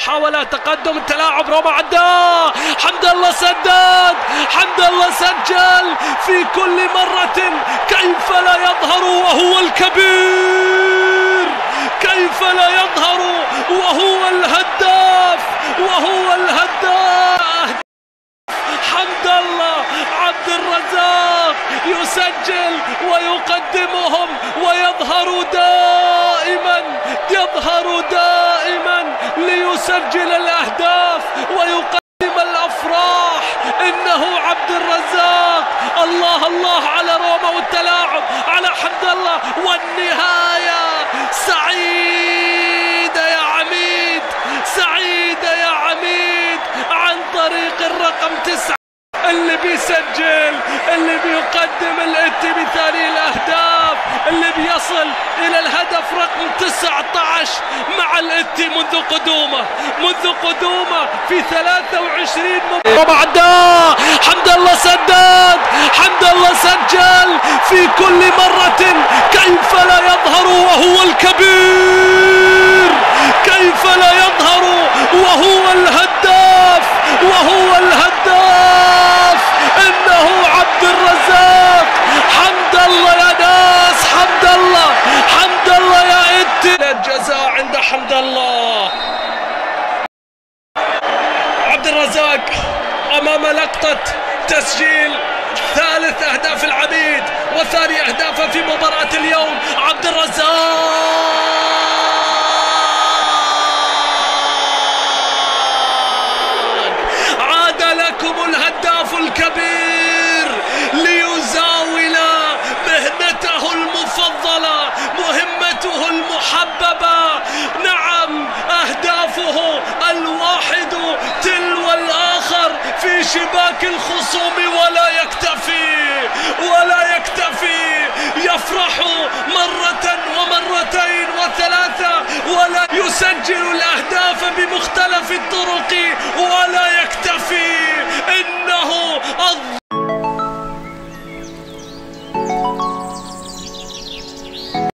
محاولة تقدم التلاعب، روما عداه، حمد الله سدد، حمد الله سجل في كل مرة. كيف لا يظهر وهو الكبير، كيف لا يظهر وهو الهداف، وهو الهداف. حمد الله عبد الرزاق يسجل ويقدمهم، ويظهر دائما، يظهر دائما ليسجل الأهداف ويقدم الأفراح. إنه عبد الرزاق. الله الله على روما والتلاعب على حمد الله، والنهاية سعيدة يا عميد، سعيدة يا عميد عن طريق الرقم 9 اللي بيسجل، اللي بيقدم الإتي بثاني الأهداف، اللي بيصل إلى الهدف رقم 19 مع الإتي منذ قدومه في 23 مباراة. عداه، حمد الله سدد، حمد الله سجل في كل مرة. كيف لا يظهر وهو الكبير، كيف لا يظهر وهو الهداف، وهو الهداف. إنه عبد الرزاق. حمد الله يا ناس، حمد الله، حمد الله يا إنتي. الجزاء عند حمد الله. عبد الرزاق أمام لقطة تسجيل ثالث أهداف العميد وثاني أهدافه في مباراة اليوم. عبد الرزاق عاد لكم الهداف الكبير ليزاول مهنته المفضلة، مهمته المحببة. نعم، أهدافه الواحد تلو الآخر في شباك الخصوم، ولا يكتفي، ولا يكتفي. يفرح مرة ومرتين وثلاثة، ولا يسجل الأهداف بمختلف الطرق، ولا يكتفي.